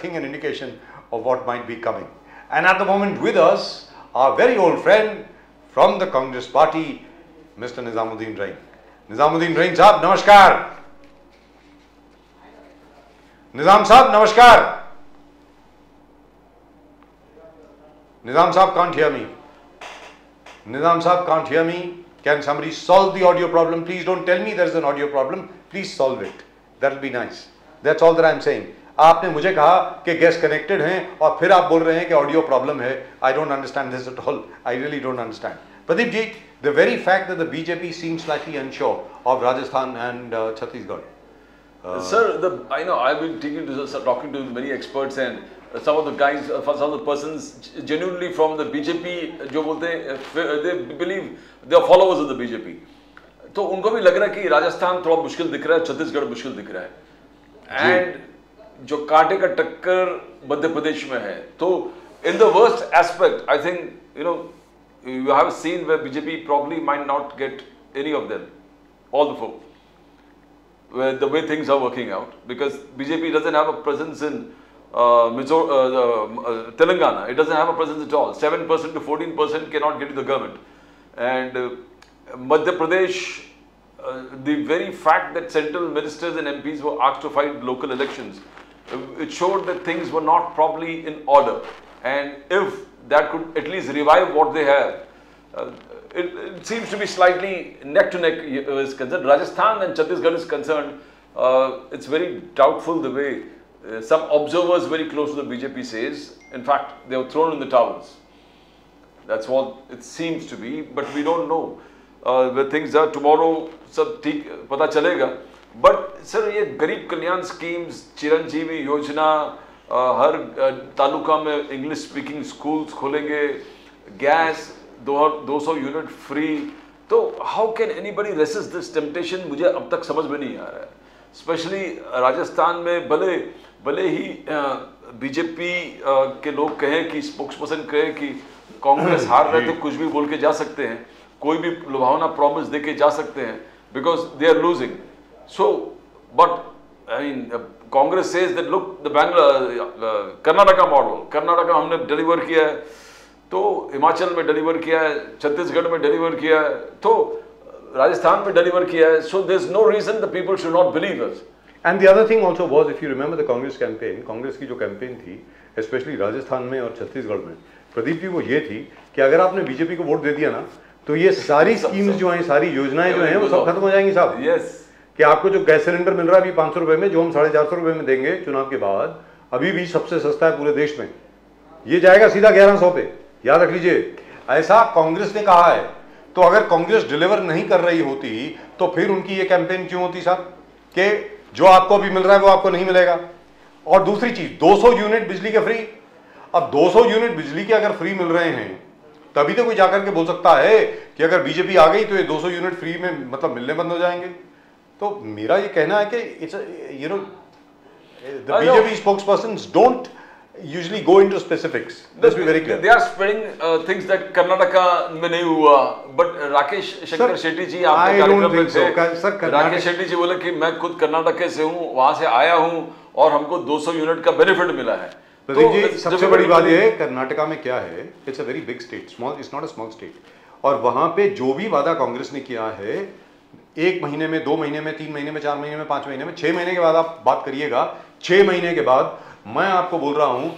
An indication of what might be coming. And at the moment with us, our very old friend from the Congress party, Mr. Nizamuddin Rain. Nizamuddin Rain साहब नमस्कार. Nizam साहब नमस्कार. Nizam साहब can't hear me. Nizam साहब can't hear me. Can somebody solve the audio problem? Please don't tell me there's an audio problem. Please solve it. That'll be nice. That's all that I'm saying. आपने मुझे कहा कि guest connected हैं और फिर आप बोल रहे हैं कि ऑडियो प्रॉब्लम है. I don't understand this at all. I really don't understand. Pradeep ji, the very fact that the BJP seems slightly unsure of Rajasthan and Chhattisgarh. Sir, I know I've been talking to many experts and some of the guys, some of the persons genuinely from the BJP, जो बोलते हैं, they believe they are followers of the BJP. तो उनको भी लग रहा है कि राजस्थान थोड़ा मुश्किल दिख रहा है, छत्तीसगढ़ मुश्किल दिख रहा है. And जो कांटे का टक्कर मध्य प्रदेश में है, तो in the worst aspect, I think you have seen where BJP probably might not get any of them, all the four, where the way things are working out, because BJP doesn't have a presence in Telangana. It doesn't have a presence at all. 7% to 14% cannot get to the government, and Madhya Pradesh. The very fact that central ministers and MPs were asked to fight local elections, it showed that things were not properly in order. And if that could at least revive what they have, it seems to be slightly neck to neck is concerned. Rajasthan and Chhattisgarh is concerned, it's very doubtful the way some observers very close to the BJP says. In fact, they were thrown in the towels. That's what it seems to be, but we don't know. Where things are tomorrow, सब ठीक पता चलेगा. But sir, ये गरीब कल्याण schemes, Chiranjeevi योजना, हर तालुका में English speaking schools खोलेंगे, गैस 200 यूनिट फ्री, तो how can anybody resist this temptation? मुझे अब तक समझ में नहीं आ रहा है. स्पेशली राजस्थान में भले ही बीजेपी के लोग कहें कि स्पोक्स पर्सन कहे कि कांग्रेस हार रहे तो कुछ भी बोल के जा सकते हैं, कोई भी लुभावना प्रॉमिस देके जा सकते हैं, because they are losing. So, but I mean, Congress says that look, the Karnataka model, Karnataka हमने डिलीवर किया है, तो हिमाचल में डिलीवर किया है, छत्तीसगढ़ में डिलीवर किया है, तो राजस्थान में डिलीवर किया है. So there's no reason the people should not believe us. And the other thing also was, if you remember the Congress campaign, Congress की जो कैंपेन थी, especially राजस्थान में और छत्तीसगढ़ में, प्रदीप जी, वो ये थी कि अगर आपने बीजेपी को वोट दे दिया ना, तो ये सारी स्कीम्स जो हैं, सारी योजनाएं जो हैं, वो सब खत्म हो जाएंगी साहब. यस. कि आपको जो गैस सिलेंडर मिल रहा है अभी 500 रुपए में, जो हम 450 रुपए में देंगे चुनाव के बाद, अभी भी सबसे सस्ता है पूरे देश में, ये जाएगा सीधा 1100 पे. याद रख लीजिए, ऐसा कांग्रेस ने कहा है. तो अगर कांग्रेस डिलीवर नहीं कर रही होती तो फिर उनकी ये कैंपेन क्यों होती साहब, कि जो आपको अभी मिल रहा है वो आपको नहीं मिलेगा. और दूसरी चीज, 200 यूनिट बिजली के फ्री. अब 200 यूनिट बिजली के अगर फ्री मिल रहे हैं, तभी तो कोई जाकर के बोल सकता है कि अगर बीजेपी आ गई तो ये 200 यूनिट फ्री में मतलब मिलने बंद हो जाएंगे. तो मेरा ये कहना है कि it's the BJP spokespersons don't usually go into specifics. Let's be very clear. They are spreading things that Karnataka में नहीं हुआ. But राकेश शंकर शेट्टी जी आपके कार्यक्रम में थे. राकेश शेट्टी जी बोले कि मैं खुद कर्नाटक से हूँ, वहाँ से आया हूँ और हमको 200 यूनिट का बेनिफिट मिला है. प्रदीप जी, सबसे बड़ी बात यह है, कर्नाटका में क्या है, it's a very big state, small, it's not a small state. और वहां पे जो भी वादा कांग्रेस ने किया है, 1 महीने में, 2 महीने में, 3 महीने में, 4 महीने में, 5 महीने में, 6 महीने के बाद आप बात करिएगा. 6 महीने के बाद मैं आपको बोल रहा हूं,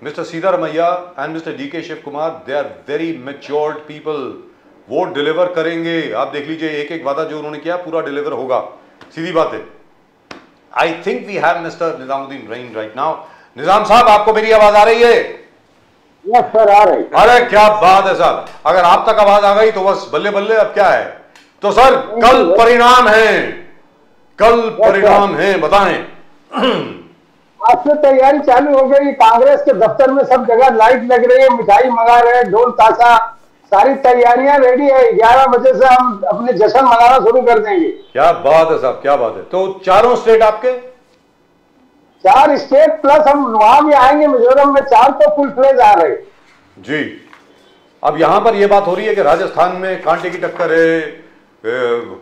mister Siddaramaiah and mister DK Shiva Kumar, they are very matured people. वो डिलीवर करेंगे. आप देख लीजिए, एक एक वादा जो उन्होंने किया पूरा डिलीवर होगा. सीधी बात है. I think we have mister Nizamuddin Rayeen right now. Nizam साहब, आपको मेरी आवाज आ रही है? यस सर, आ रही. अरे क्या बात है साहब, अगर आप तक आवाज आ गई तो बस बल्ले बल्ले. अब क्या है, तो सर कल परिणाम है, कल परिणाम है, बताएं. आज से तैयारी चालू हो गई. कांग्रेस के दफ्तर में सब जगह लाइट लग रही है, मिठाई मंगा रहे हैं, ढोल ताशा, सारी तैयारियां रेडी है. 11 बजे से हम अपने जश्न मनाना शुरू कर देंगे. क्या बात है साहब, क्या बात है. तो चारों स्टेट आपके? 4 स्टेट प्लस हम वहां भी आएंगे. मिजोरम में 4 तो फुल फ्लेज आ रहे जी. अब यहां पर यह बात हो रही है कि राजस्थान में कांटे की टक्कर है,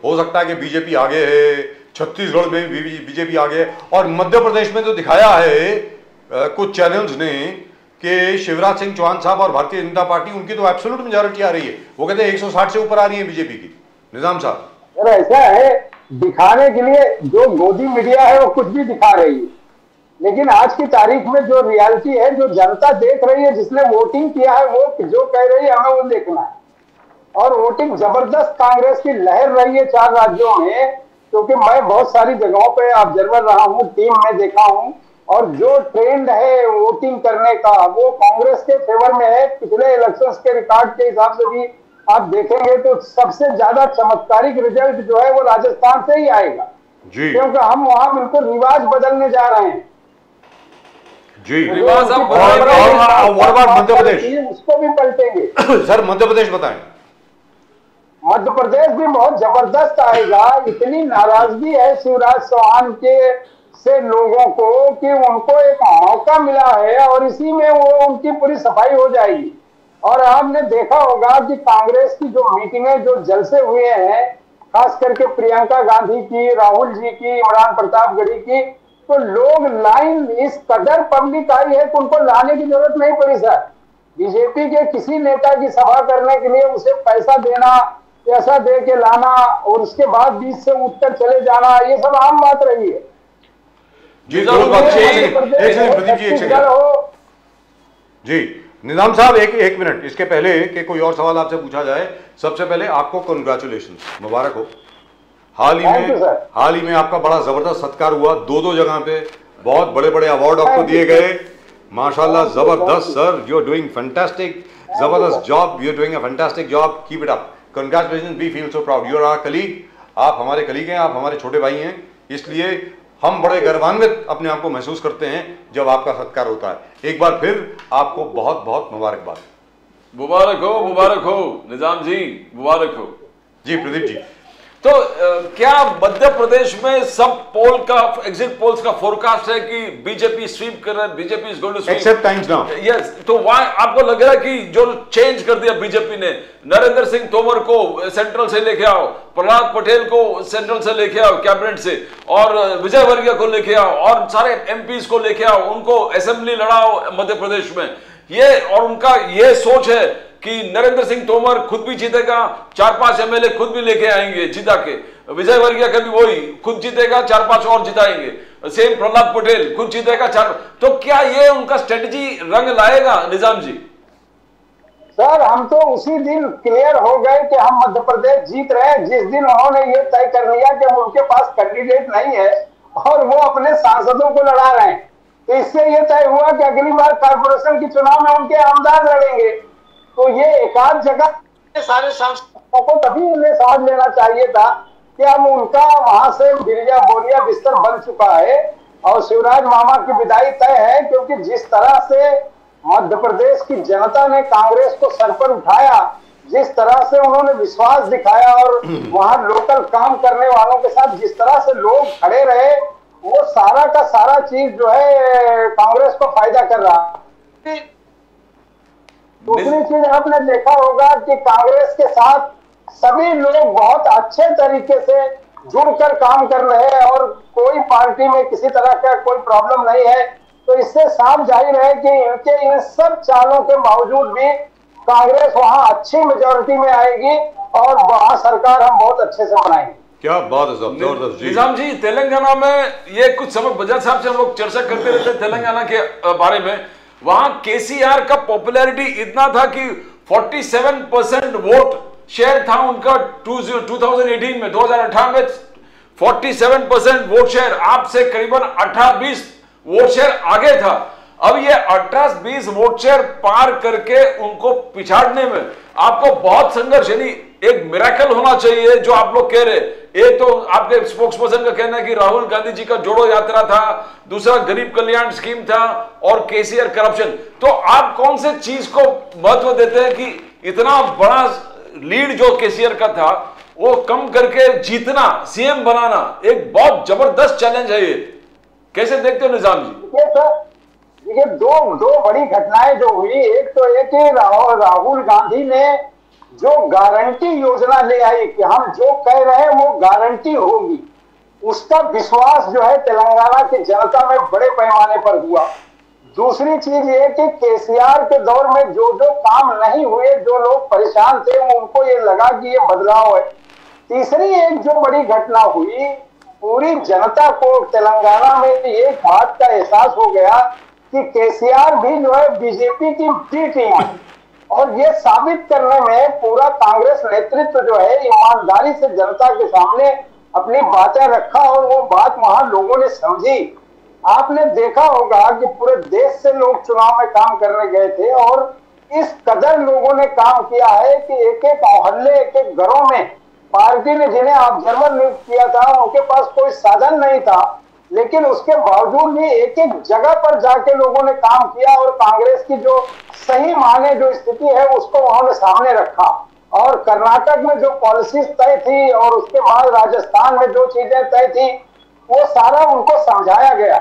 हो सकता है कि बीजेपी आगे है, छत्तीसगढ़ में भी बीजेपी आगे, और मध्य प्रदेश में तो दिखाया है कुछ चैनल्स ने कि शिवराज सिंह चौहान साहब और भारतीय जनता पार्टी, उनकी तो एब्सोल्यूट मेजॉरिटी आ रही है, वो कहते हैं 160 से ऊपर आ रही है बीजेपी की। निजाम साहब, ऐसा है, दिखाने के लिए जो मोदी मीडिया है वो कुछ भी दिखा रही है, लेकिन आज की तारीख में जो रियलिटी है, जो जनता देख रही है, जिसने वोटिंग किया है, वो जो कह रही है हमें वो देखना है। और वोटिंग जबरदस्त कांग्रेस की लहर रही है 4 राज्यों में, क्योंकि मैं बहुत सारी जगहों पे ऑब्जर्वर रहा हूँ, टीम में देखा हूँ, और जो ट्रेंड है वोटिंग करने का वो कांग्रेस के फेवर में है। पिछले इलेक्शंस के रिकॉर्ड के हिसाब से भी आप देखेंगे तो सबसे ज्यादा चमत्कारिक रिजल्ट जो है वो राजस्थान से ही आएगा जी, क्योंकि हम वहां बिल्कुल रिवाज बदलने जा रहे हैं जी। रिवाज मध्य प्रदेश, उसको भी पलटेंगे। सर मध्य प्रदेश बताएं। मध्य प्रदेश भी बहुत जबरदस्त आएगा। इतनी नाराजगी है शिवराज चौहान के से लोगों को कि उनको एक मौका मिला है और इसी में वो उनकी पूरी सफाई हो जाएगी। और आपने देखा होगा कि कांग्रेस की जो मीटिंगें, जो जलसे हुए हैं, खास करके प्रियंका गांधी की, राहुल जी की, इमरान प्रतापगढ़ी की, तो लोग लाइन इस कदर पब्लिक आई है कि उनको लाने की जरूरत नहीं पड़ी सर। बीजेपी के किसी नेता की सभा करने के लिए उसे पैसा देना, पैसा दे के लाना और उसके बाद बीच से उठकर चले जाना, ये सब आम बात रही है जी। प्रदीप जी, एक सेकंड जी। निजाम साहब, एक मिनट, इसके पहले कि कोई और सवाल आपसे पूछा जाए, सबसे पहले आपको कंग्रेचुलेशन, मुबारक हो। हाल ही में आपका बड़ा जबरदस्त सत्कार हुआ, 2 जगह पे बहुत बड़े बड़े अवार्ड आपको दिए गए, माशाल्लाह, जबरदस्त sir, you are doing fantastic, जबरदस्त job, you are doing a fantastic job, keep it up, congratulation, we feel so proud, you are our colleague, आप हमारे कलीग हैं, आप हमारे छोटे भाई हैं, इसलिए हम बड़े गर्वान्वित अपने आप को महसूस करते हैं जब आपका सत्कार होता है। एक बार फिर आपको बहुत बहुत मुबारकबाद। मुबारक हो निजाम जी, मुबारक हो जी। प्रदीप जी, तो क्या मध्य प्रदेश में सब पोल का, एग्जिट पोल्स का फोरकास्ट है कि बीजेपी स्वीप कर रहा है, BJP is going to sweep except Times Now? Yes. तो वहां आपको लग रहा है कि जो चेंज कर दिया बीजेपी ने, नरेंद्र सिंह तोमर को सेंट्रल से लेके आओ, प्रहलाद पटेल को सेंट्रल से लेके आओ कैबिनेट से, और विजय वर्गीय को लेके आओ, और सारे एमपीज को लेके आओ, उनको असेंबली लड़ाओ मध्य प्रदेश में, ये और उनका ये सोच है कि नरेंद्र सिंह तोमर खुद भी जीतेगा, 4-5 एमएलए खुद भी लेके आएंगे जीता के, विजय वर्गीय का भी वही खुद जीतेगा, 4-5 और जिताएंगे, सेम प्रहलाद पटेल खुद जीतेगा 4। तो क्या ये उनका स्ट्रेटजी रंग लाएगा निजाम जी? सर, हम तो उसी दिन क्लियर हो गए कि हम मध्य प्रदेश जीत रहे हैं जिस दिन उन्होंने ये तय कर लिया कि उनके पास कैंडिडेट नहीं है और वो अपने सांसदों को लड़ा रहे हैं। तो इससे ये तय हुआ कि अगली बार कारपोरेशन के चुनाव में उनके आमदार लड़ेंगे। तो ये एकाध जगह सारे सांसदों को तभी उन्हें समझ लेना चाहिए था कि अब उनका वहां से बिरिया बोरिया बिस्तर बन चुका है और शिवराज मामा की विदाई तय है, क्योंकि जिस तरह से मध्य प्रदेश की जनता ने कांग्रेस को सर पर उठाया, जिस तरह से उन्होंने विश्वास दिखाया और वहां लोकल काम करने वालों के साथ जिस तरह से लोग खड़े रहे, वो सारा का सारा चीज जो है कांग्रेस को फायदा कर रहा है। दूसरी चीज आपने देखा होगा कि कांग्रेस के साथ सभी लोग बहुत अच्छे तरीके से जुड़कर काम कर रहे हैं और कोई पार्टी में किसी तरह का कोई प्रॉब्लम नहीं है। तो इससे साफ जाहिर है कि इनके इन सब चालों के बावजूद भी कांग्रेस वहां अच्छी मेजोरिटी में आएगी और वहां सरकार हम बहुत अच्छे से बनाएंगे। क्या बात है साहब, जबरदस्त जी। निजाम जी, तेलंगाना में ये कुछ समय बजाज साहब से हम लोग चर्चा करते रहते हैं तेलंगाना के बारे में, वहां केसीआर का पॉपुलैरिटी इतना था कि 47% वोट शेयर था उनका 2018 में, 2018 में 47% वोट शेयर, आपसे करीबन 18-20 वोट शेयर आगे था। अब ये 18-20 वोट शेयर पार करके उनको पिछाड़ने में आपको बहुत संघर्ष, यानी एक मिरेकल होना चाहिए जो आप लोग कह रहे। एक तो आपके स्पोक्स पर्सन का कहना है कि राहुल गांधी जी का जोड़ो यात्रा था, दूसरा गरीब कल्याण स्कीम था और केसीआर करप्शन। तो आप कौन से चीज को महत्व देते हैं कि इतना बड़ा लीड जो केसीआर का था वो कम करके जीतना, सीएम बनाना एक बहुत जबरदस्त चैलेंज है, ये कैसे देखते हो निजाम जी? ये दो बड़ी घटनाएं जो हुई, एक तो ये कि राहुल गांधी ने जो गारंटी योजना ले आई कि हम जो कह रहे हैं वो गारंटी होगी, उसका विश्वास जो है तेलंगाना की जनता में बड़े पैमाने पर हुआ। दूसरी चीज ये कि केसीआर के दौर में जो जो काम नहीं हुए, जो लोग परेशान थे, उनको ये लगा कि ये बदलाव है। तीसरी एक जो बड़ी घटना हुई, पूरी जनता को तेलंगाना में एक बात का एहसास हो गया कि केसीआर भी जो है बीजेपी की बी टीम है, और ये साबित करने में पूरा कांग्रेस नेतृत्व जो है ईमानदारी से जनता के सामने अपनी बातें रखा, और वो बात वहां लोगों ने समझी। आपने देखा होगा कि पूरे देश से लोग चुनाव में काम करने गए थे, और इस कदर लोगों ने काम किया है कि एक एक मोहल्ले, एक एक घरों में पार्टी ने जिन्हें ऑब्जर्वर नियुक्त किया था, उनके पास कोई साधन नहीं था, लेकिन उसके बावजूद भी एक एक जगह पर जाके लोगों ने काम किया, और कांग्रेस की जो सही माने जो स्थिति है उसको उन्होंने सामने रखा। और कर्नाटक में जो पॉलिसीज तय थी, और उसके बाद राजस्थान में जो चीजें तय थी, वो सारा उनको समझाया गया।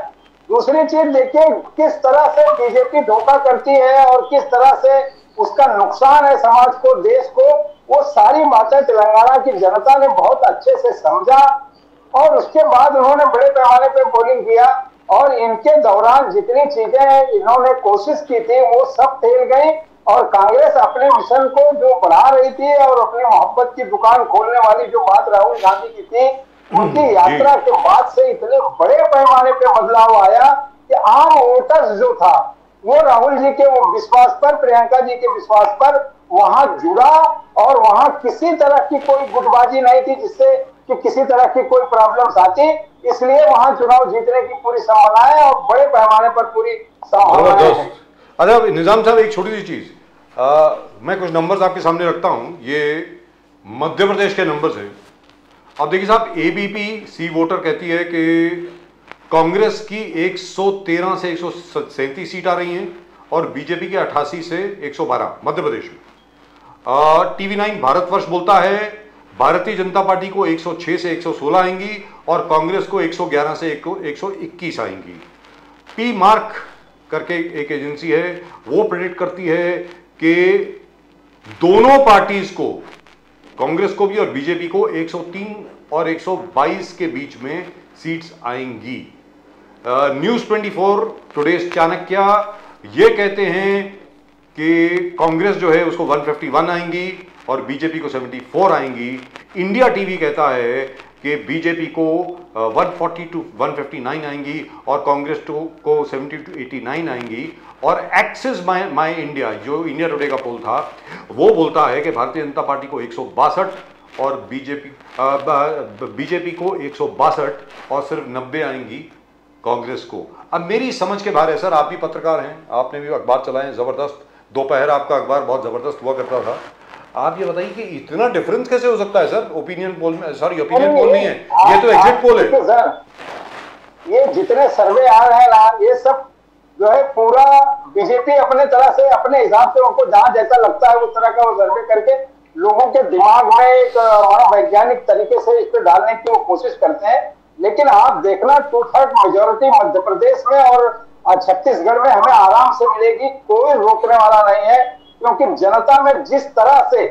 दूसरी चीज देखिए किस तरह से बीजेपी धोखा करती है और किस तरह से उसका नुकसान है समाज को, देश को, वो सारी बातें तेलंगाना की जनता ने बहुत अच्छे से समझा, और उसके बाद उन्होंने बड़े पैमाने पर पोलिंग किया, और इनके दौरान जितनी चीजें इन्होंने कोशिश की थी वो सब फेल गई, और कांग्रेस अपने मिशन को जो बढ़ा रही थी और अपनी मोहब्बत की दुकान खोलने वाली जो बात राहुल गांधी की थी, उनकी यात्रा के बाद से इतने बड़े पैमाने पे बदलाव आया कि आम वोटर्स जो था वो राहुल जी के वो विश्वास पर, प्रियंका जी के विश्वास पर वहां जुड़ा, और वहां किसी तरह की कोई गुटबाजी नहीं थी जिससे कि किसी तरह की कोई प्रॉब्लम्स आती, इसलिए वहां चुनाव जीतने की पूरी संभावना है, और बड़े पैमाने पर पूरी संभावना है। अच्छा निजाम साहब, एक छोटी सी चीज, मैं कुछ नंबर्स आपके सामने रखता हूं, ये मध्य प्रदेश के नंबर्स हैं। अब देखिए साहब, एबीपी सी वोटर कहती है कि कांग्रेस की 113 से 137 सीट आ रही हैं, और बीजेपी के 88 से 112 मध्य प्रदेश में। TV9 भारतवर्ष बोलता है भारतीय जनता पार्टी को 106 से 116 आएंगी, और कांग्रेस को 111 से 121 आएंगी। पी मार्क करके एक एजेंसी है, वो प्रेडिक्ट करती है कि दोनों पार्टीज को, कांग्रेस को भी और बीजेपी को, 103 और 122 के बीच में सीट्स आएंगी। न्यूज 24 टुडेज चाणक्य ये कहते हैं कि कांग्रेस जो है उसको 151 आएंगी और बीजेपी को 74 आएंगी। इंडिया टीवी कहता है कि बीजेपी को 140 टू 159 आएंगी और कांग्रेस को 70 टू 89 आएंगी। और एक्सिस माय इंडिया, जो इंडिया टुडे का पोल था, वो बोलता है कि भारतीय जनता पार्टी को 162 और बीजेपी को 162 और सिर्फ 90 आएंगी कांग्रेस को। अब मेरी समझ के बाहर है सर, आप भी पत्रकार हैं, आपने भी अखबार चलाए हैं, जबरदस्त, दोपहर आपका अखबार बहुत जबरदस्त हुआ करता था। आप ये बताइए कि इतना डिफरेंस कैसे हो सकता है सर ओपिनियन पोल में? सॉरी, ओपिनियन पोल नहीं है, ये तो एग्जिट पोल है सर। ये जितने सर्वे आ रहे हैं ना, ये सब जो है पूरा बीजेपी अपने तरह से, अपने हिसाब से, उनको जहां जैसा लगता है उस तरह का वो सर्वे करके लोगों के दिमाग में एक वैज्ञानिक तरीके से इस पर डालने की वो कोशिश करते हैं। लेकिन आप देखना 2/3 मेजोरिटी मध्य प्रदेश में और छत्तीसगढ़ में हमें आराम से मिलेगी, कोई रोकने वाला नहीं है, क्योंकि जनता में जिस तरह से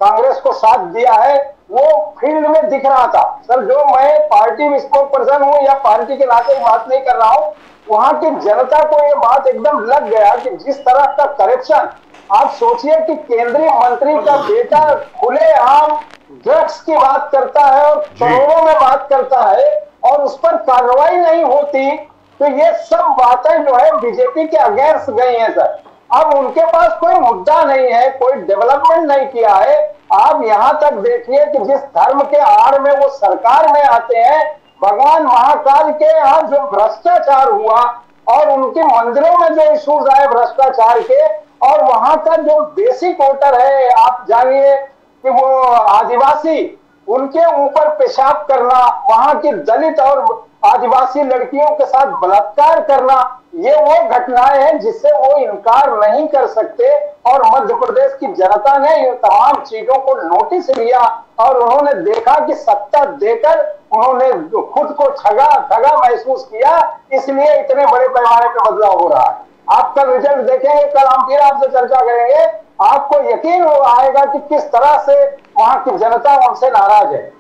कांग्रेस को साथ दिया है वो फील्ड में दिख रहा था सर। जो मैं पार्टी स्पोक पर्सन हूं या पार्टी के नाते बात नहीं कर रहा हूं, वहां की जनता को ये बात एकदम लग गया कि जिस तरह का करप्शन, आप सोचिए कि केंद्रीय मंत्री का बेटा खुलेआम ड्रग्स की बात करता है और करोड़ों में बात करता है और उस पर कार्रवाई नहीं होती, तो ये सब बातें जो है बीजेपी के अगेंस्ट गई हैं सर। अब उनके पास कोई मुद्दा नहीं है, कोई डेवलपमेंट नहीं किया है। आप यहां तक देखिए कि जिस धर्म के आड़ में वो सरकार में आते हैं, भगवान महाकाल के यहाँ जो भ्रष्टाचार हुआ और उनके मंदिरों में जो इश्यूज आए भ्रष्टाचार के, और वहां का जो बेसिक वोटर है, आप जानिए कि वो आदिवासी, उनके ऊपर पेशाब करना, वहां की दलित और आदिवासी लड़कियों के साथ बलात्कार करना, ये वो घटनाएं हैं जिससे वो इनकार नहीं कर सकते। और मध्य प्रदेश की जनता ने इन तमाम चीजों को नोटिस लिया और उन्होंने देखा कि सत्ता देकर उन्होंने खुद को ठगा महसूस किया, इसलिए इतने बड़े पैमाने पर बदलाव हो रहा है। आप कल रिजल्ट देखेंगे, कल हम फिर आपसे चर्चा करेंगे, आपको यकीन आएगा कि किस तरह से वहां की जनता उनसे नाराज है।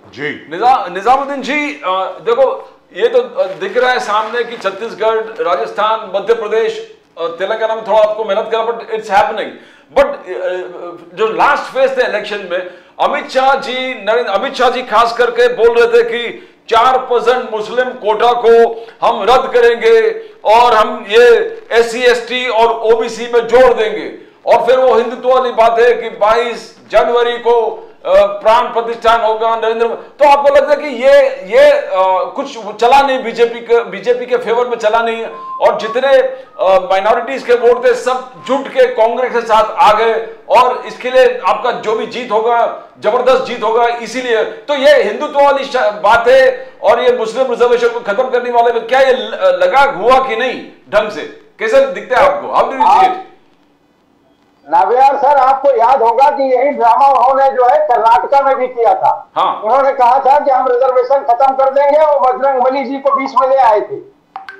जी निजामुद्दीन जी, देखो ये तो दिख रहा है सामने कि छत्तीसगढ़, राजस्थान, मध्य प्रदेश, तेलंगाना में थोड़ा आपको मेहनत करना, बट इट्स हैपनिंग। बट जो लास्ट फेज थे इलेक्शन में, अमित शाह जी खास करके बोल रहे थे कि 4% मुस्लिम कोटा को हम रद्द करेंगे और हम ये SC ST और OBC में जोड़ देंगे। और फिर वो हिंदुत्व वाली बात है कि 22 जनवरी को प्राण प्रतिष्ठान होगा नरेंद्र। तो आपको लगता है कि ये कुछ चला नहीं, बीजेपी के फेवर में चला नहीं, और जितने माइनॉरिटीज के वोट थे सब जुट के कांग्रेस के साथ आ गए, और इसके लिए आपका जो भी जीत होगा जबरदस्त जीत होगा। इसीलिए तो ये हिंदुत्व वाली बात है और ये मुस्लिम रिजर्वेशन को खत्म करने वाले में क्या ये लगा हुआ कि नहीं ढंग से? कैसे दिखता है आपको? How do you see it? Nambiar sir, आपको याद होगा कि यही ड्रामा उन्होंने जो है कर्नाटका में भी किया था। हाँ। उन्होंने कहा था कि हम रिजर्वेशन खत्म कर देंगे और बजरंगबली जी को बीच में ले आए थे।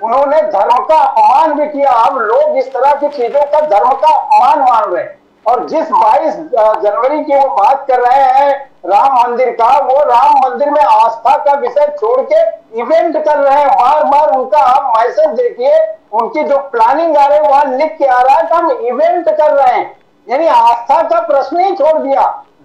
उन्होंने धर्म का अपमान भी किया। अब लोग इस तरह की चीजों का धर्म का अपमान मान रहे हैं, और जिस 22 जनवरी की वो बात कर रहे हैं राम मंदिर का, वो राम मंदिर में आस्था का विषय छोड़ के इवेंट कर रहे हैं। बार बार उनका आप मैसेज देखिए, उनकी जो प्लानिंग आ रही है वहां लिख के आ रहा है कि हम इवेंट कर रहे हैं, यानी आस्था का प्रश्न ही छोड़ दिया।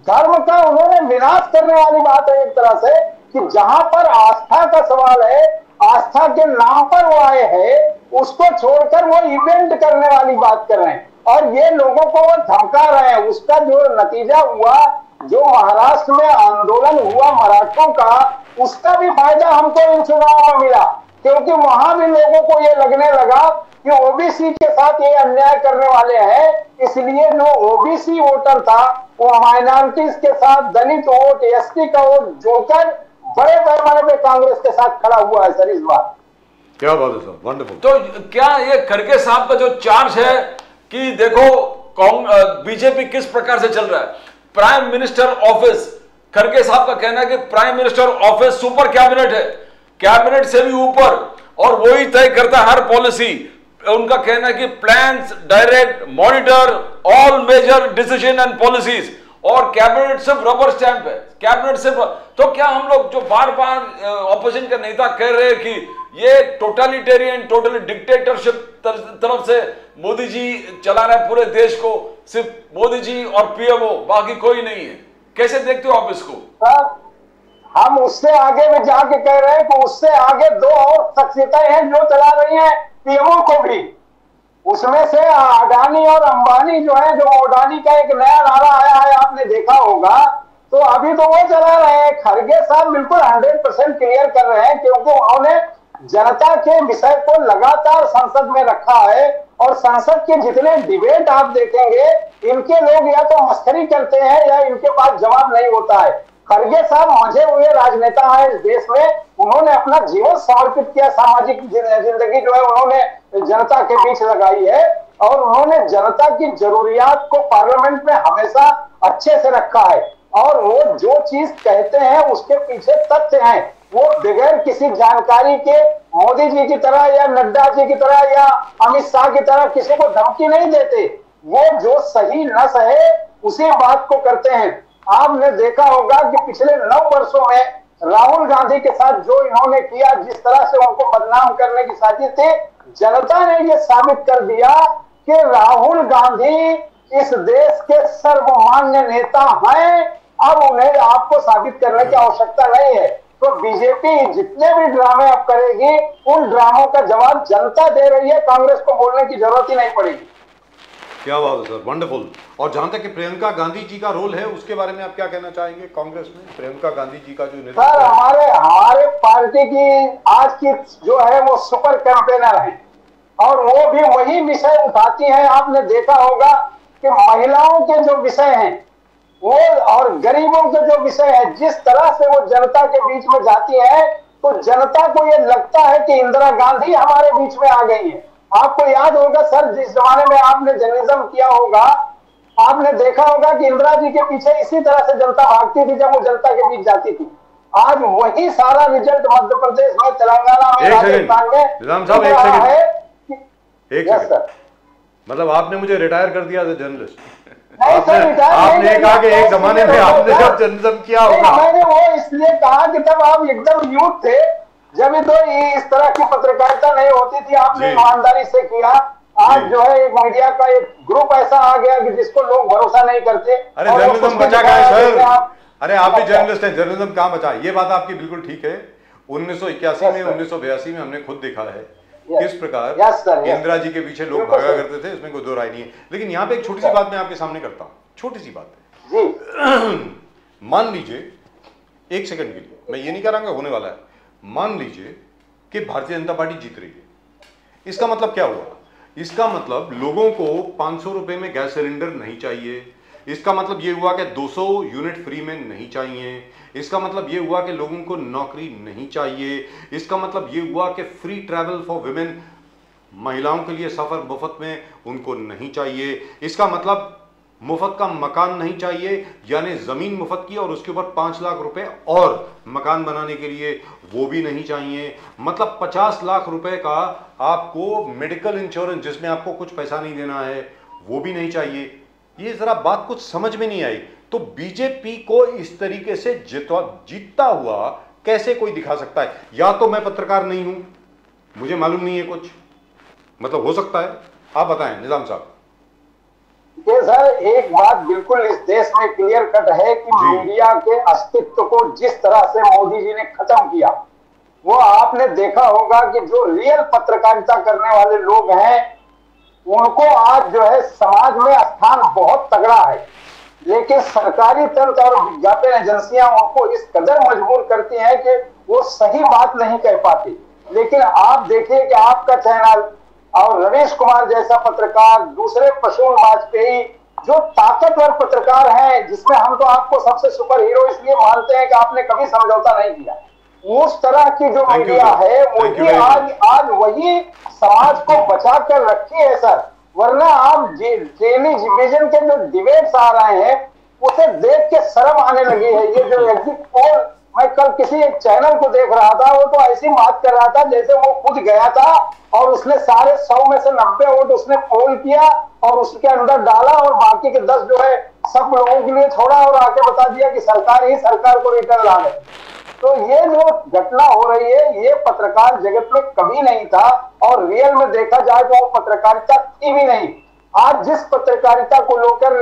धर्म का उन्होंने विनाश करने वाली बात है एक तरह से, कि जहां पर आस्था का सवाल है, आस्था के नाम पर वो आए हैं, उसको छोड़कर वो इवेंट करने वाली बात कर रहे हैं और ये लोगों को वो धमका रहे हैं। उसका जो नतीजा हुआ, जो महाराष्ट्र में आंदोलन हुआ मराठों का, उसका भी फायदा हमको इन चुनावों में मिला, क्योंकि वहां भी लोगों को ये लगने लगा कि OBC के साथ ये अन्याय करने वाले हैं, इसलिए जो OBC वोटर था वो माइनॉरिटीज के साथ दलित वोट, ST का वोट जोड़कर बड़े पैमाने पे कांग्रेस के साथ खड़ा हुआ है सर इस बार। क्या बात है सर, वंडरफुल। तो क्या ये खड़गे साहब का जो चार्ज है कि देखो बीजेपी किस प्रकार से चल रहा है, प्राइम मिनिस्टर ऑफिस, खड़गे साहब का कहना है कि prime minister office super cabinet है, कैबिनेट से भी ऊपर, और वही तय करता है हर पॉलिसी। उनका कहना है कि plans direct monitor all major decision and policies, और कैबिनेट सिर्फ रबर स्टैंप है, कैबिनेट सिर्फ। तो क्या हम लोग जो बार बार ऑपोजिशन के नेता कह रहे हैं कि ये टोटलिटेरियन, टोटली डिक्टेटरशिप तरफ से मोदी जी चला रहे हैं पूरे देश को, सिर्फ मोदी जी और PMO, बाकी कोई नहीं है, कैसे देखते हो आप इसको? हम उससे आगे में जाके कह रहे हैं कि उससे आगे दो और शख्सियतें हैं जो चला रही हैं PMO को भी। उसमें से अडानी और अंबानी जो है, जो अडानी का एक नया नारा आया है आपने देखा होगा, तो अभी तो वो चला रहे हैं। खड़गे साहब बिल्कुल 100% क्लियर कर रहे हैं, क्योंकि उन्होंने जनता के विषय को लगातार संसद में रखा है, और संसद के जितने डिबेट आप देखेंगे, इनके लोग या तो मस्करी करते हैं या इनके पास जवाब नहीं होता है। खड़गे साहब मजे हुए राजनेता हैं इस देश में, उन्होंने अपना जीवन समर्पित किया, सामाजिक जिंदगी जो है उन्होंने जनता के बीच लगाई है, और उन्होंने जनता की जरूरियात को पार्लियामेंट में हमेशा अच्छे से रखा है, और वो जो चीज कहते हैं उसके पीछे तथ्य हैं। वो बगैर किसी जानकारी के मोदी जी की तरह या नड्डा जी की तरह या अमित शाह की तरह किसी को धमकी नहीं देते। वो जो सही नस है उसी बात को करते हैं। आपने देखा होगा कि पिछले 9 वर्षों में राहुल गांधी के साथ जो इन्होंने किया, जिस तरह से उनको बदनाम करने की साजिश थी, जनता ने ये साबित कर दिया कि राहुल गांधी इस देश के सर्वमान्य नेता हैं। अब उन्हें आपको साबित करने की आवश्यकता नहीं है। तो बीजेपी जितने भी ड्रामे अब करेगी, उन ड्रामों का जवाब जनता दे रही है, कांग्रेस को बोलने की जरूरत ही नहीं पड़ेगी। क्या बात है सर, वंडरफुल। और जहां तक कि प्रियंका गांधी जी का रोल है, उसके बारे में आप क्या कहना चाहेंगे? कांग्रेस में प्रियंका गांधी जी का जो नेतृत्व सर, हमारे पार्टी की आज की जो है वो सुपर कैंपेनर है, और वो भी वही विषय उठाती है। आपने देखा होगा कि महिलाओं के जो विषय हैं वो, और गरीबों के जो विषय है, जिस तरह से वो जनता के बीच में जाती है, तो जनता को ये लगता है कि इंदिरा गांधी हमारे बीच में आ गई है। आपको याद होगा सर, जिस जमाने में आपने जर्नलिज्म किया होगा, आपने देखा होगा कि इंदिरा जी के पीछे इसी तरह से जनता भागती थी जब वो जनता के बीच जाती थी। आज वही सारा रिजल्ट मध्य प्रदेश में, तेलंगाना में, राजस्थान में एक सेकंड, मतलब आपने मुझे रिटायर कर दिया एज जर्नलिस्ट? आपने कहा कि एक जमाने में आपने जब जर्नलिज्म किया होगा। मैंने वो इसलिए कहा कि तब आप एकदम यूथ थे, जब भी तो ये इस तरह की पत्रकारिता नहीं होती थी, आपने ईमानदारी से किया। आज जो है एक मीडिया का एक ग्रुप ऐसा आ गया कि जिसको लोग भरोसा नहीं करते। अरे जर्नलिज्म बचा कहाँ है सर? अरे आप भी जर्नलिस्ट हैं, जर्नलिज्म कहाँ बचा? ये बात आपकी बिल्कुल ठीक है। 1981 में 1982 में हमने खुद देखा है किस प्रकार इंदिरा जी के पीछे लोग भागा करते थे, इसमें कोई दो राय नहीं है। लेकिन यहाँ पे एक छोटी सी बात मैं आपके सामने करता हूँ, छोटी सी बात है। मान लीजिए एक सेकंड के लिए, मैं ये नहीं कह रहा होने वाला है, मान लीजिए कि भारतीय जनता पार्टी जीत रही है। इसका मतलब क्या हुआ? इसका मतलब लोगों को 500 रुपए में गैस सिलेंडर नहीं चाहिए। इसका मतलब ये हुआ कि 200 यूनिट फ्री में नहीं चाहिए। इसका मतलब ये हुआ कि लोगों को नौकरी नहीं चाहिए। इसका मतलब ये हुआ कि फ्री ट्रैवल फॉर विमेन, महिलाओं के लिए सफर मुफ्त में उनको नहीं चाहिए। इसका मतलब मुफ्त का मकान नहीं चाहिए, यानी जमीन मुफ्त की और उसके ऊपर 5 लाख रुपए और मकान बनाने के लिए वो भी नहीं चाहिए। मतलब 50 लाख रुपए का आपको मेडिकल इंश्योरेंस जिसमें आपको कुछ पैसा नहीं देना है वो भी नहीं चाहिए। ये जरा बात कुछ समझ में नहीं आई। तो बीजेपी को इस तरीके से जीतता हुआ कैसे कोई दिखा सकता है? या तो मैं पत्रकार नहीं हूं, मुझे मालूम नहीं है कुछ, मतलब हो सकता है, आप बताएं निजाम साहब। ये सर एक बात बिल्कुल इस देश में क्लियर कट है कि मीडिया के अस्तित्व को जिस तरह से मोदी जी ने खत्म किया, वो आपने देखा होगा कि जो रियल पत्रकारिता करने वाले लोग हैं उनको आज जो है समाज में स्थान बहुत तगड़ा है। लेकिन सरकारी तंत्र और विज्ञापन एजेंसियां उनको इस कदर मजबूर करती हैं कि वो सही बात नहीं कह पाती। लेकिन आप देखिए कि आपका चैनल और रवीश कुमार जैसा पत्रकार, दूसरे प्रसून वाजपेयी जो ताकतवर पत्रकार हैं, जिसमें हम तो आपको सबसे सुपर हीरो इसलिए मानते हैं कि आपने कभी समझौता नहीं किया, उस तरह की जो मीडिया है वही आज वही समाज को बचा कर रखी है सर। वरना आप टेलीविजन के जो डिबेट्स आ रहे हैं उसे देख के शर्म आने लगी है। ये जो एग्जिट पोल, मैं कल किसी एक चैनल को देख रहा था, वो तो ऐसी बात कर रहा था जैसे वो खुद गया था और उसने सारे 100 में से 90 वोट उसने पोल किया और उसके अंदर डाला और बाकी के 10 जो है सब लोगों के लिए छोड़ा और आके बता दिया कि सरकार ही सरकार को रिटर्न ला रहे। तो ये जो घटना हो रही है ये पत्रकार जगत में कभी नहीं था और रियल में देखा जाए तो वो पत्रकारिता थी भी नहीं। आज जिस पत्रकारिता को लेकर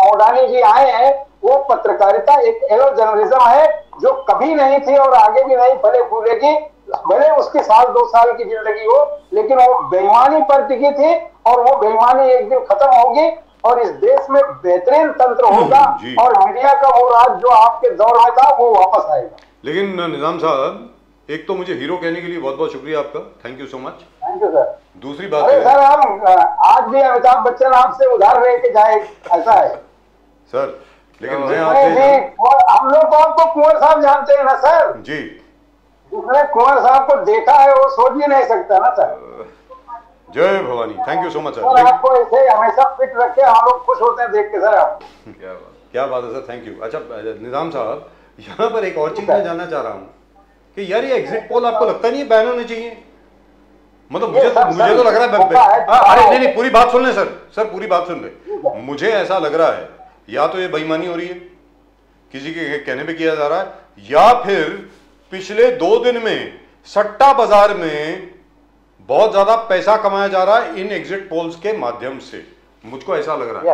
मोडानी जी आए हैं वो पत्रकारिता एक एलो जर्नलिज्म है जो कभी नहीं थी और आगे भी नहीं फले फूलेगी। भले उसकी साल 2 साल की जिंदगी हो, लेकिन वो बेईमानी पर टिकी थी और वो बेईमानी एक दिन खत्म होगी और इस देश में बेहतरीन तंत्र होगा और मीडिया का वो राज जो आपके दौर में था वो वापस आएगा। लेकिन निजाम साहब, एक तो मुझे हीरो कहने के लिए बहुत बहुत शुक्रिया आपका, thank you so much. Thank you sir. दूसरी बात है सर, हम आज भी अमिताभ बच्चन आपसे उधार लेके जाए ऐसा है सर, लेकिन मैं हम लोग तो आपको कुंवर साहब जानते हैं ना सर जी, जिसने कुंवर साहब को देखा है वो सोच भी नहीं सकता ना सर। जय Bhavani, thank you so much sir. आपको ऐसे हमेशा फिट रखे, हम लोग खुश होते हैं देख के सर। आप क्या बात है सर, थैंक यू। अच्छा निजाम साहब, यहाँ पर एक और चीज मैं जानना चाह रहा हूँ कि यार ये एग्जिट पोल आपको लगता नहीं बैन होने चाहिए? मतलब मुझे तो लग रहा है अरे नहीं, पूरी बात सुन ले सर, पूरी बात सुन ले। मुझे ऐसा लग रहा है या तो ये बेईमानी हो रही है, किसी के कहने पे किया जा रहा है, या फिर पिछले 2 दिन में सट्टा बाजार में बहुत ज्यादा पैसा कमाया जा रहा है इन एग्जिट पोल्स के माध्यम से। मुझको ऐसा लग रहा है।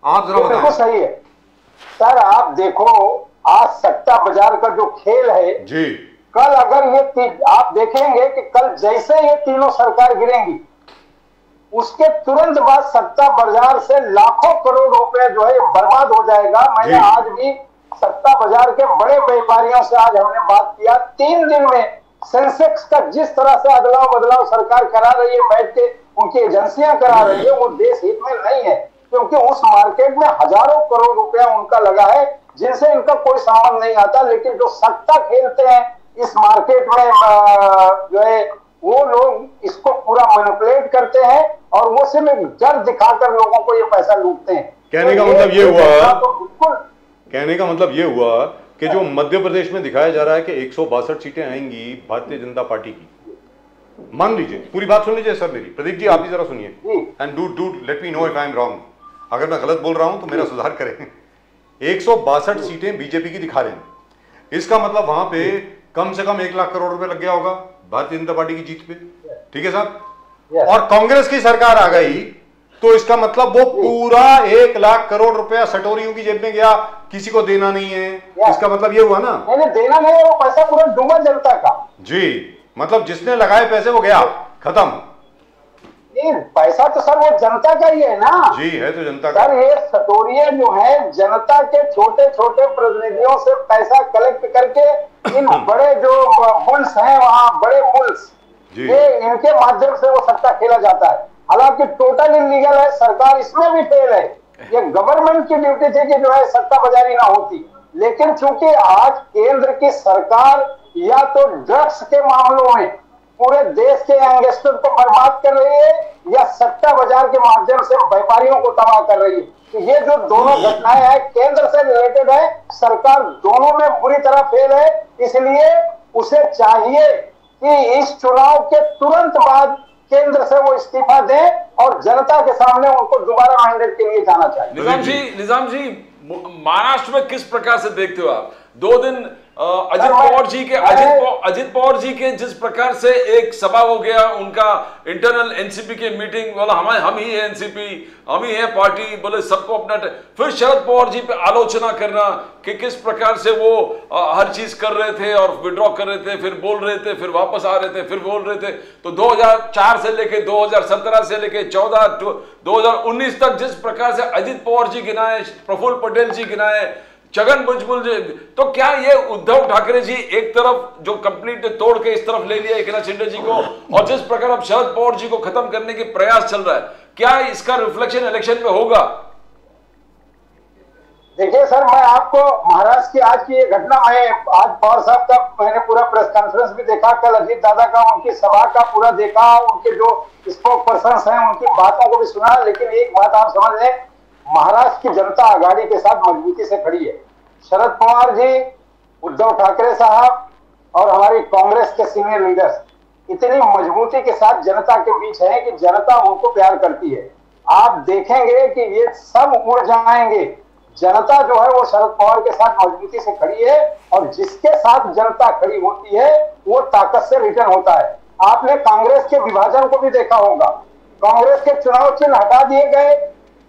आप जरा बताएं। सही है सर, आप देखो आज सट्टा बाजार का जो खेल है जी, कल अगर ये आप देखेंगे कि कल जैसे ये तीनों सरकार गिरेंगी उसके तुरंत बाद सट्टा बाजार से लाखों करोड़ रुपए जो है बर्बाद हो जाएगा। मैंने आज भी सट्टा बाजार के बड़े व्यापारियों से आज हमने बात किया। 3 दिन में सेंसेक्स का जिस तरह से अदलाव बदलाव सरकार करा रही है, बैठ के उनकी एजेंसियां करा रही है, वो देश हित में नहीं है, क्योंकि उस मार्केट में हजारों करोड़ रुपया उनका लगा है जिनसे इनका कोई संबंध नहीं आता। लेकिन जो सट्टा खेलते हैं इस मार्केट में जो है वो लोग इसको पूरा मैनिपुलेट करते हैं और वो सिर्फ डर दिखाकर लोगों को ये पैसा लूटते हैं। कहने का मतलब ये हुआ कि जो मध्य प्रदेश में दिखाया जा रहा है कि 162 सीटें आएंगी भारतीय जनता पार्टी की। मान लीजिए, पूरी बात सुन लीजिए सर मेरी, प्रदीप जी आप भी जरा सुनिए and do let me know if I am wrong. अगर मैं गलत बोल रहा हूं तो मेरा सुधार करें। 162 सीटें बीजेपी की दिखा रहे हैं, इसका मतलब वहां पे कम से कम 1 लाख करोड़ रुपए लग गया होगा भारतीय जनता पार्टी की जीत पे। ठीक है साहब, और कांग्रेस की सरकार आ गई तो इसका मतलब वो पूरा 1 लाख करोड़ रुपया सटोरियों की जेब में गया, किसी को देना नहीं है। इसका मतलब ये हुआ ना, देना नहीं है, वो पैसा पूरा डूबा जनता का। जी, मतलब जिसने लगाए पैसे वो गया, खत्म। पैसा तो सर वो जनता का ही है ना। जी, है तो जनता का। सर ये सटोरिये जो है जनता के छोटे छोटे प्रतिनिधियों से पैसा कलेक्ट करके इन बड़े जो बुल्स हैं वहाँ, बड़े बुल्स, ये इनके माध्यम से वो सट्टा खेला जाता है। हालांकि टोटल इलीगल है, सरकार इसमें भी फेल है। ये गवर्नमेंट की ड्यूटी थी कि जो है सट्टा बाजारी ना होती, लेकिन चूंकि आज केंद्र की सरकार या तो ड्रग्स के मामलों में पूरे देश के यंगस्टर को बर्बाद कर रही है या सट्टा बाजार के माध्यम से व्यापारियों को तबाह कर रही है। तो ये जो दोनों घटनाएं हैं केंद्र से रिलेटेड है, सरकार दोनों में बुरी तरह फेल है। इसलिए उसे चाहिए कि इस चुनाव के तुरंत बाद केंद्र से वो इस्तीफा दें और जनता के सामने उनको दोबारा मैंडेट के लिए जाना चाहिए। निजाम जी महाराष्ट्र में किस प्रकार से देखते हो आप? 2 दिन अजित पवार जी के जिस प्रकार से एक सभा हो गया, उनका इंटरनल एनसीपी की मीटिंग, बोला हम ही है एनसीपी, हम ही है पार्टी, बोले सबको अपना। फिर शरद पवार जी पे आलोचना करना कि किस प्रकार से वो हर चीज कर रहे थे और विड्रॉ कर रहे थे, फिर बोल रहे थे, फिर वापस आ रहे थे, फिर बोल रहे थे। तो 2004 से लेके 2017 से लेके 2019 तक जिस प्रकार से अजित पवार जी गिनाए, प्रफुल्ल पटेल जी गिनाए, छगन भुजबल जी, तो क्या ये उद्धव ठाकरे जी एक तरफ जो कंप्लीट तोड़ के इस तरफ ले लिया एकनाथ शिंदे जी को, और जिस प्रकार अब शरद पवार जी को खत्म करने की प्रयास चल रहा है, क्या इसका रिफ्लेक्शन इलेक्शन में होगा? देखिए सर, मैं आपको महाराष्ट्र की आज की ये घटना, आज पवार साहब का मैंने पूरा प्रेस कॉन्फ्रेंस भी देखा, कल अजीत दादा का उनकी सभा का पूरा देखा, उनके जो स्पोक पर्सन हैं उनकी बातों को भी सुना। लेकिन एक बात आप समझ लें, महाराष्ट्र की जनता आघाड़ी के साथ मजबूती से खड़ी है। शरद पवार जी, उद्धव ठाकरे साहब और हमारी कांग्रेस के सीनियर लीडर्स इतनी मजबूती के साथ जनता के बीच हैं कि जनता उनको प्यार करती है। आप देखेंगे कि ये सब उड़ जाएंगे। जनता जो है वो शरद पवार के साथ मजबूती से खड़ी है, और जिसके साथ जनता खड़ी होती है वो ताकत से रिटर्न होता है। आपने कांग्रेस के विभाजन को भी देखा होगा, कांग्रेस के चुनाव चिन्ह हटा दिए गए,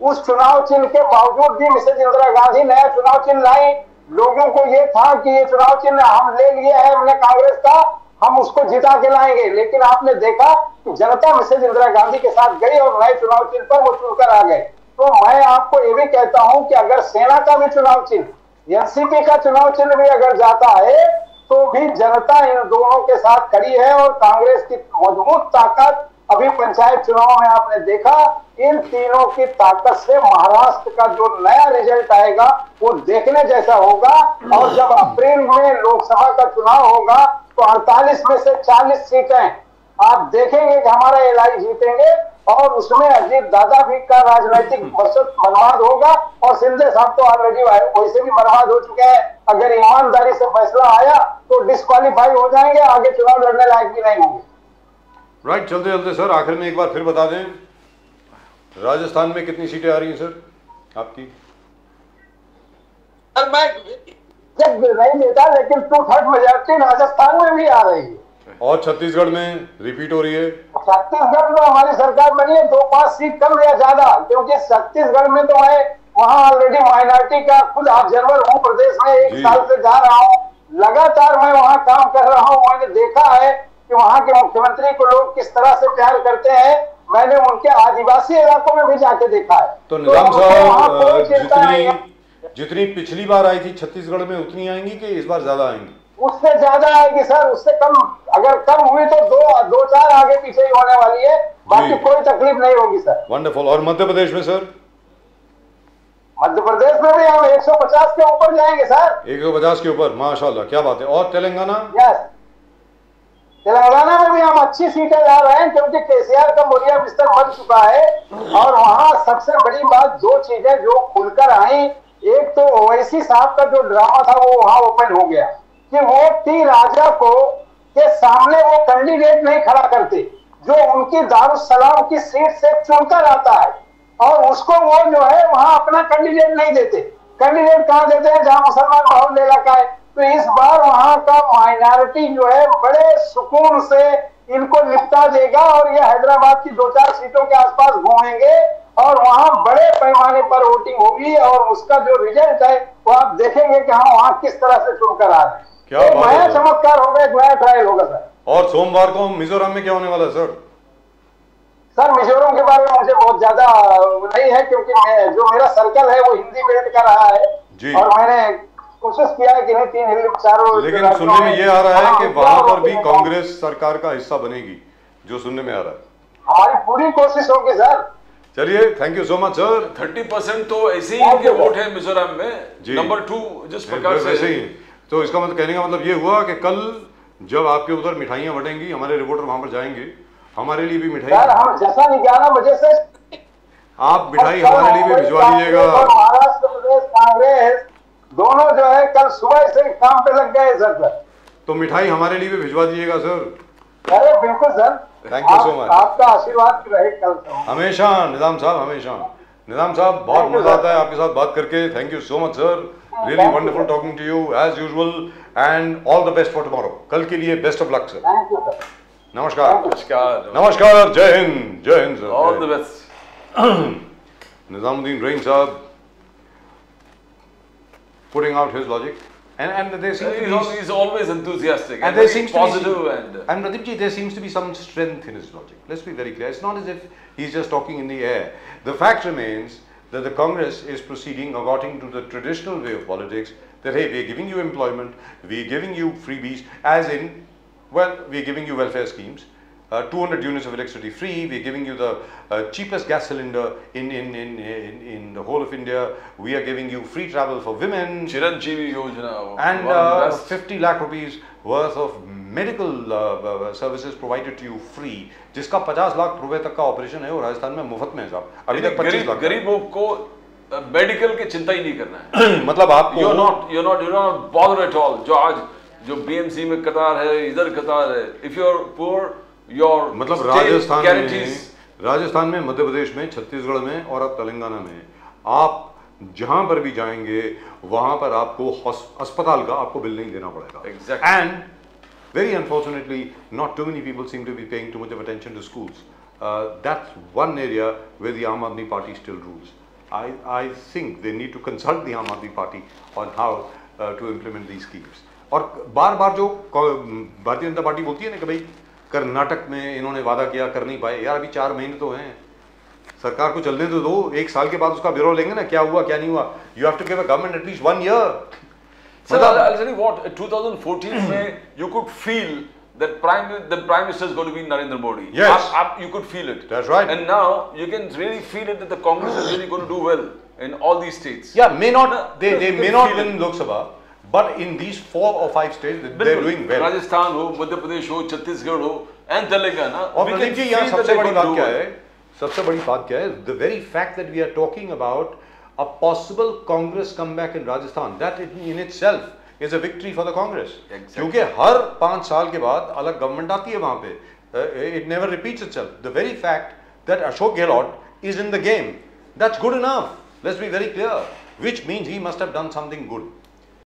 उस चुनाव चिन्ह के बावजूद भी मिसेज इंदिरा गांधी नया चुनाव चिन्ह लाई। लोगों को ये था कि ये चुनाव चिन्ह हम ले लिए है हमने कांग्रेस का, हम उसको जिता के लाएंगे। लेकिन आपने देखा कि जनता मिसेज इंदिरा गांधी के साथ गई और नए चुनाव चिन्ह पर वो चुनकर आ गए। तो मैं आपको ये भी कहता हूं कि अगर सेना का भी चुनाव चिन्ह, एनसीपी का चुनाव चिन्ह भी अगर जाता है तो भी जनता इन दोनों के साथ खड़ी है। और कांग्रेस की मजबूत ताकत अभी पंचायत चुनाव में आपने देखा, इन तीनों की ताकत से महाराष्ट्र का जो नया रिजल्ट आएगा वो देखने जैसा होगा। और जब अप्रैल में लोकसभा का चुनाव होगा तो 48 में से 40 सीटें आप देखेंगे कि हमारा एलआई जीतेंगे, और उसमें अजीत दादा भी का राजनीतिक मकसद बर्बाद होगा, और शिंदे साहब तो ऑलरेडी वैसे भी बर्बाद हो चुके हैं। अगर ईमानदारी से फैसला आया तो डिस्क्वालीफाई हो जाएंगे, आगे चुनाव लड़ने लायक भी नहीं होंगे। राइट, चलते चलते सर आखिर में एक बार फिर बता दें, राजस्थान में कितनी सीटें आ रही हैं सर आपकी? सर मैं जब नहीं देता, लेकिन 2/3 मेजॉरिटी राजस्थान में भी आ रही है। और छत्तीसगढ़ में रिपीट हो रही है। छत्तीसगढ़ में हमारी सरकार बनी है, 2-5 सीट कम या ज्यादा, क्योंकि छत्तीसगढ़ में तो मैं वहाँ ऑलरेडी माइनॉरिटी का खुद ऑब्जर्वर हूँ, प्रदेश में 1 साल से जा रहा हूँ, लगातार मैं वहाँ काम कर रहा हूँ। मैंने देखा है कि वहाँ के मुख्यमंत्री को लोग किस तरह से प्यार करते हैं। मैंने उनके आदिवासी इलाकों में भी जाके देखा है। तो निजाम साहब, जितनी पिछली बार आई थी छत्तीसगढ़ में उतनी आएंगी कि इस बार ज्यादा आएंगी? उससे ज्यादा आएगी सर, उससे कम, अगर कम हुई तो 2-4 आगे पीछे ही होने वाली है, बाकी कोई तकलीफ नहीं होगी सर। वंडरफुल। और मध्य प्रदेश में सर? मध्य प्रदेश में भी हम 150 के ऊपर जाएंगे सर। 150 के ऊपर, माशाल्लाह, क्या बात है। और तेलंगाना? यस, तेलंगाना में भी हम अच्छी सीटें ला रहे हैं, क्योंकि केसीआर का बोरिया बिस्तर बन चुका है। और वहां सबसे बड़ी बात 2 चीजें जो खुलकर आई, एक तो ओवैसी साहब का जो ड्रामा था वो वहां ओपन हो गया कि वो टी राजा को के सामने वो कैंडिडेट नहीं खड़ा करते जो उनकी दारुसलाम की सीट से चुनकर आता है, और उसको वो जो है वहां अपना कैंडिडेट नहीं देते। कैंडिडेट कहां देते हैं? जहां मुसलमान बाहुल्य इलाका है। तो तो इस बार वहां का माइनॉरिटी जो है बड़े सुकून से इनको निपटा देगा और ये हैदराबाद की 2-4 सीटों के आसपास घूमेंगे और वहां बड़े पैमाने पर वोटिंग होगी और उसका जो रिजल्ट है वो आप देखेंगे कि हम वहां किस तरह से चुनकर आ रहे हैं। क्या एक बात नया है। चमत्कार होगा, एक नया ट्रायल होगा सर। और सोमवार को मिजोरम में क्या होने वाला है सर? सर मिजोरम के बारे में मुझे बहुत ज्यादा नहीं है क्योंकि जो मेरा सर्कल है वो हिंदी बेल्ट का रहा है जी। और मैंने कोशिश किया है कि नहीं 3 हिंदी चारों, लेकिन सुनने में ये आ रहा है कि वहां पर भी कांग्रेस सरकार का हिस्सा बनेगी, जो सुनने में आ रहा है। हमारी पूरी कोशिश होगी सर। चलिए, thank you so much sir. 30% तो ऐसे ही इनके वोट है मिजोरम में। जी। नंबर 2 जिस प्रकार से वैसे ही, तो इसका मतलब कहने का मतलब ये हुआ कि कल जब आपके उधर मिठाइयां बटेंगी, हमारे रिपोर्टर वहां पर जाएंगे, हमारे लिए भी सर मिठाई, हम जैसा 11 बजे से आप मिठाई हमारे लिए भी भिजवा दीजिएगा। महाराष्ट्र प्रदेश कांग्रेस दोनों जो है कल सुबह से काम पे लग गए सर। तो मिठाई हमारे लिए भी भिजवा दीजिएगा सर। अरे बिल्कुल sir, Thank you so much. आपका आशीर्वाद रहे कल से। हमेशा निजाम साहब, हमेशा निजाम साहब, बहुत Thank you, मजा sir. आता है आपके साथ बात करके। Thank you so much sir, really you, wonderful sir. Talking to you as usual and all the best for tomorrow. कल के लिए best of luck sir. Thank you sir. नमस्कार। नमस्कार, नमस्कार, जय हिंद, जय हिंद sir. All the best. Nizamuddin Rain Saab putting out his logic, and there seems to be, He's always enthusiastic and there very seems positive to be, and Pradeep ji, there seems to be some strength in his logic. Let's be very clear. It's not as if he's just talking in the air. The fact remains that the Congress is proceeding according to the traditional way of politics. That hey, we're giving you employment, we're giving you freebies, as in, well, we're giving you welfare schemes. 200 units of electricity free. We're giving you the cheapest gas cylinder in the whole of India. We are giving you free travel for women. Chiranjeevi Yojana And one of the best. 50 lakh rupees worth of medical services provided to you free. जिसका 50 लाख रुपए तक का operation है और राजस्थान में मुफ्त में है साहब। अभी तक 25 लाख। गरीबों को मेडिकल की चिंता ही नहीं करना है। मतलब आपको you're not bother at all। जो BMC में कतार है, इधर कतार है। If you're poor, your मतलब state guarantees। राजस्थान में, मध्य प्रदेश में, छत्तीसगढ़ में और अब तेलंगाना में, आप जहां पर भी जाएंगे वहां पर आपको अस्पताल का आपको बिल नहीं देना पड़ेगा। Exactly. And very unfortunately, not too many people seem to be paying too much of attention to schools. That's one area where the Aam Aadmi Party still rules. I think they need to consult the Aam Aadmi Party on how to implement these schemes. और बार-बार जो Bharatiya Janata party बोलती है ना कि भाई कर्नाटक में इन्होंने वादा किया, कर नहीं पाए। यार अभी 4 महीने तो हैं, सरकार को चलने तो दो। 1 साल के बाद उसका ब्यूरो लेंगे ना, क्या हुआ क्या नहीं हुआ। You have to give a government at least 1 year। Sir, I'll tell you what, 2014 में you could feel that the prime minister is going to be Narendra Modi. Yes. You could feel it. That's right. And now you can really feel it that the Congress is really going to do well in all these states. Yeah, may not, they You may can not feel win it. Lok Sabha, but in these 4 or 5 states they're बिल्कुल। doing well। Rajasthan हो, मध्य प्रदेश हो, छत्तीसगढ़ हो and Telangana, और we Pradeep can जी यहाँ feel that सबसे they're बड़ी going to बात do क्या well. है, सबसे बड़ी बात क्या है, the very fact that we are talking about a possible Congress comeback in Rajasthan, that in itself is a victory for the Congress। Exactly. क्योंकि हर 5 साल के बाद अलग गवर्नमेंट आती है वहां पे, it never repeats itself। The very fact that Ashok Gehlot is in the game, that's good enough। Let's be very clear, which means he must have done something good।